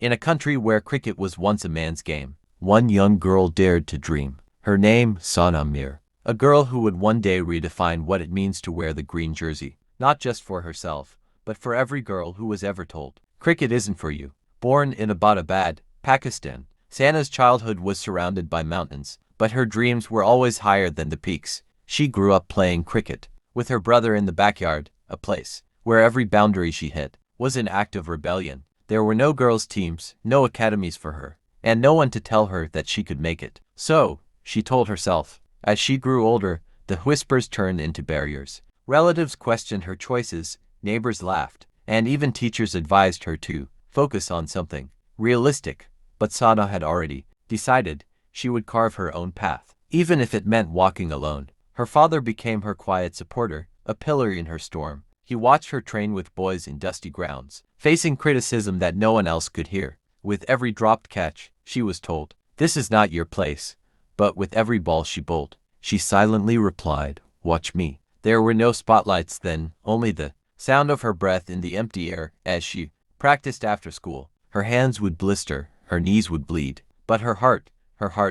In a country where cricket was once a man's game, one young girl dared to dream. Her name, Sana Mir. A girl who would one day redefine what it means to wear the green jersey, not just for herself, but for every girl who was ever told, cricket isn't for you. Born in Abbottabad, Pakistan, Sana's childhood was surrounded by mountains, but her dreams were always higher than the peaks. She grew up playing cricket with her brother in the backyard, a place where every boundary she hit was an act of rebellion. There were no girls' teams, no academies for her, and no one to tell her that she could make it. So, she told herself. As she grew older, the whispers turned into barriers. Relatives questioned her choices, neighbors laughed, and even teachers advised her to focus on something realistic. But Sana had already decided she would carve her own path, even if it meant walking alone. Her father became her quiet supporter, a pillar in her storm. He watched her train with boys in dusty grounds, facing criticism that no one else could hear. With every dropped catch, she was told, "This is not your place." But with every ball she bowled, she silently replied, "Watch me." There were no spotlights then, only the sound of her breath in the empty air as she practiced after school. Her hands would blister, her knees would bleed, but her heart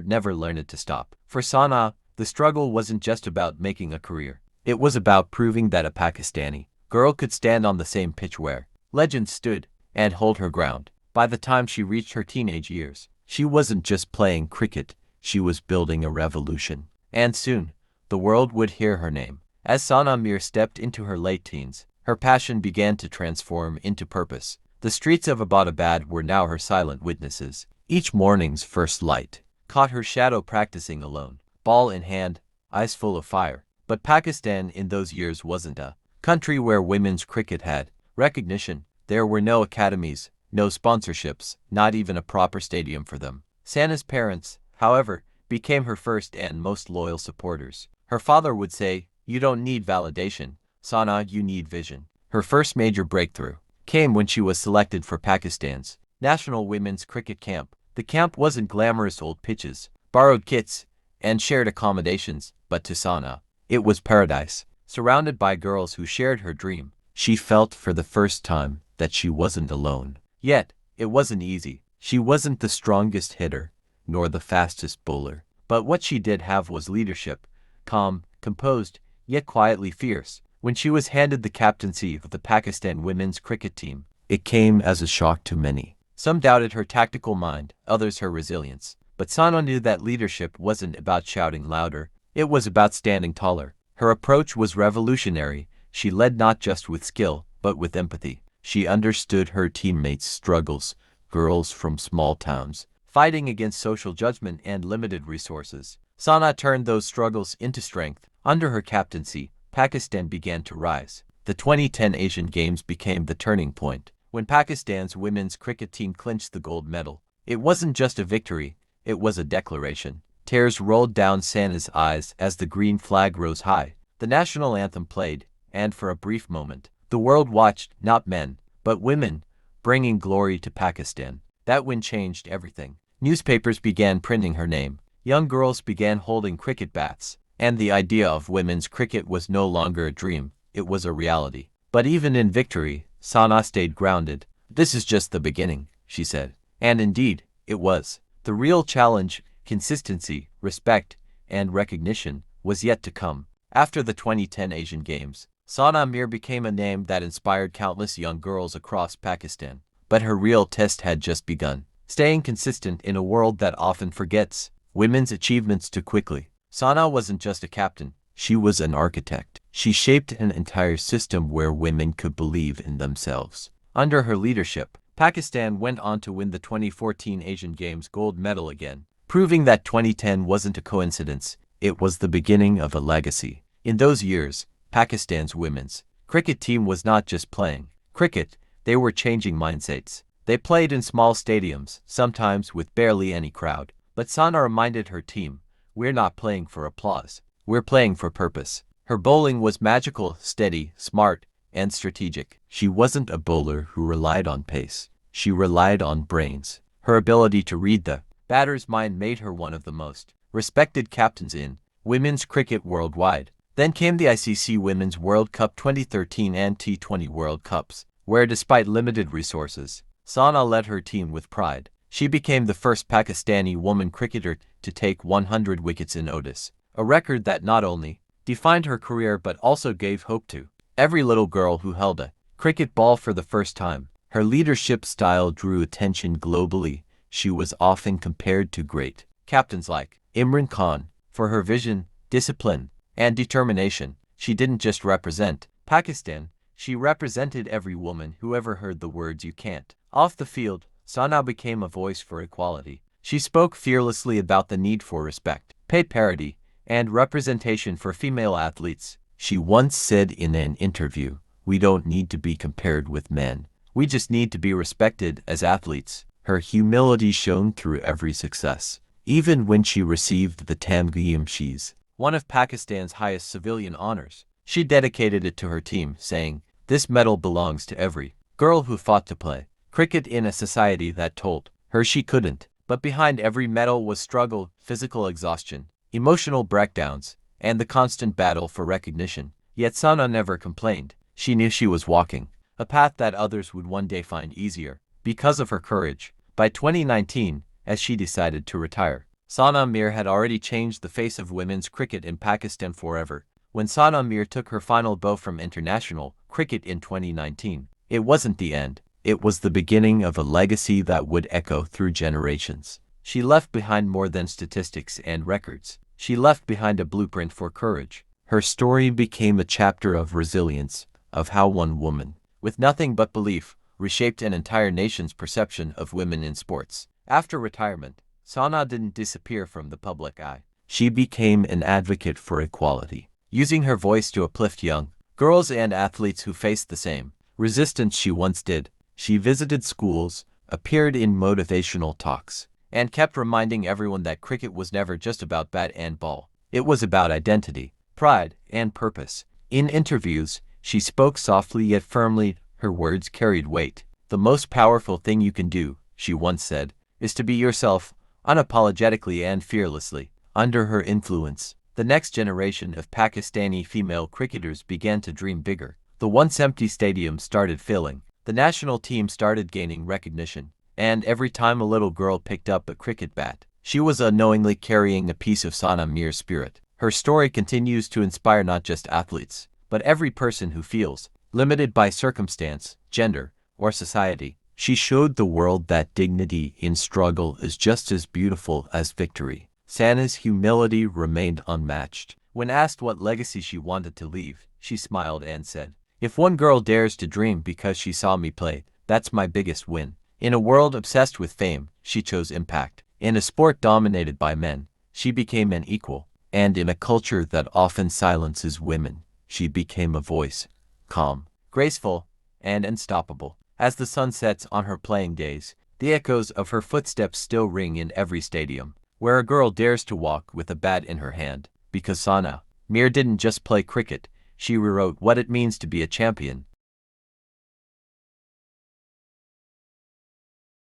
never learned to stop. For Sana, the struggle wasn't just about making a career. It was about proving that a Pakistani girl could stand on the same pitch where legends stood and hold her ground. By the time she reached her teenage years, she wasn't just playing cricket, she was building a revolution. And soon, the world would hear her name. As Sana Mir stepped into her late teens, her passion began to transform into purpose. The streets of Abbottabad were now her silent witnesses. Each morning's first light caught her shadow practicing alone, ball in hand, eyes full of fire. But Pakistan in those years wasn't a country where women's cricket had recognition. There were no academies, no sponsorships, not even a proper stadium for them. Sana's parents, however, became her first and most loyal supporters. Her father would say, "You don't need validation, Sana, you need vision." Her first major breakthrough came when she was selected for Pakistan's national women's cricket camp. The camp wasn't glamorous old pitches, borrowed kits, and shared accommodations, but to Sana, it was paradise. Surrounded by girls who shared her dream, she felt for the first time that she wasn't alone. Yet, it wasn't easy. She wasn't the strongest hitter, nor the fastest bowler. But what she did have was leadership, calm, composed, yet quietly fierce. When she was handed the captaincy of the Pakistan women's cricket team, it came as a shock to many. Some doubted her tactical mind, others her resilience. But Sana knew that leadership wasn't about shouting louder, it was about standing taller. Her approach was revolutionary. She led not just with skill, but with empathy. She understood her teammates' struggles, girls from small towns, fighting against social judgment and limited resources. Sana turned those struggles into strength. Under her captaincy, Pakistan began to rise. The 2010 Asian Games became the turning point. When Pakistan's women's cricket team clinched the gold medal, it wasn't just a victory, it was a declaration. Tears rolled down Sana's eyes as the green flag rose high. The national anthem played, and for a brief moment, the world watched, not men, but women, bringing glory to Pakistan. That win changed everything. Newspapers began printing her name. Young girls began holding cricket bats, and the idea of women's cricket was no longer a dream, it was a reality. But even in victory, Sana stayed grounded. "This is just the beginning," she said. And indeed, it was. The real challenge, consistency, respect, and recognition, was yet to come. After the 2010 Asian Games, Sana Mir became a name that inspired countless young girls across Pakistan. But her real test had just begun. Staying consistent in a world that often forgets women's achievements too quickly. Sana wasn't just a captain, she was an architect. She shaped an entire system where women could believe in themselves. Under her leadership, Pakistan went on to win the 2014 Asian Games gold medal again, proving that 2010 wasn't a coincidence, it was the beginning of a legacy. In those years, Pakistan's women's cricket team was not just playing cricket, they were changing mindsets. They played in small stadiums, sometimes with barely any crowd. But Sana reminded her team, "We're not playing for applause, we're playing for purpose." Her bowling was magical, steady, smart, and strategic. She wasn't a bowler who relied on pace. She relied on brains. Her ability to read the batter's mind made her one of the most respected captains in women's cricket worldwide. Then came the ICC Women's World Cup 2013 and T20 World Cups, where despite limited resources, Sana led her team with pride. She became the first Pakistani woman cricketer to take 100 wickets in ODIs, a record that not only defined her career but also gave hope to every little girl who held a cricket ball for the first time. Her leadership style drew attention globally. She was often compared to great captains like Imran Khan for her vision, discipline, and determination. She didn't just represent Pakistan, she represented every woman who ever heard the words "you can't." Off the field, Sana became a voice for equality. She spoke fearlessly about the need for respect, pay parity, and representation for female athletes. She once said in an interview, "We don't need to be compared with men. We just need to be respected as athletes." Her humility shone through every success. Even when she received the Tamgha-e-Jamshid, one of Pakistan's highest civilian honors, she dedicated it to her team, saying, "This medal belongs to every girl who fought to play cricket in a society that told her she couldn't." But behind every medal was struggle, physical exhaustion, emotional breakdowns, and the constant battle for recognition. Yet Sana never complained. She knew she was walking a path that others would one day find easier. Because of her courage, by 2019, as she decided to retire, Sana Mir had already changed the face of women's cricket in Pakistan forever. When Sana Mir took her final bow from international cricket in 2019, it wasn't the end. It was the beginning of a legacy that would echo through generations. She left behind more than statistics and records. She left behind a blueprint for courage. Her story became a chapter of resilience, of how one woman, with nothing but belief, reshaped an entire nation's perception of women in sports. After retirement, Sana didn't disappear from the public eye. She became an advocate for equality, using her voice to uplift young girls and athletes who faced the same resistance she once did. She visited schools, appeared in motivational talks, and kept reminding everyone that cricket was never just about bat and ball. It was about identity, pride, and purpose. In interviews, she spoke softly yet firmly. Her words carried weight. "The most powerful thing you can do," she once said, "is to be yourself, unapologetically and fearlessly." Under her influence, the next generation of Pakistani female cricketers began to dream bigger. The once empty stadiums started filling. The national team started gaining recognition, and every time a little girl picked up a cricket bat, she was unknowingly carrying a piece of Sana Mir's spirit. Her story continues to inspire not just athletes, but every person who feels limited by circumstance, gender, or society. She showed the world that dignity in struggle is just as beautiful as victory. Sana's humility remained unmatched. When asked what legacy she wanted to leave, she smiled and said, "If one girl dares to dream because she saw me play, that's my biggest win." In a world obsessed with fame, she chose impact. In a sport dominated by men, she became an equal. And in a culture that often silences women, she became a voice, calm, graceful, and unstoppable. As the sun sets on her playing days, the echoes of her footsteps still ring in every stadium, where a girl dares to walk with a bat in her hand. Because Sana Mir didn't just play cricket, she rewrote what it means to be a champion.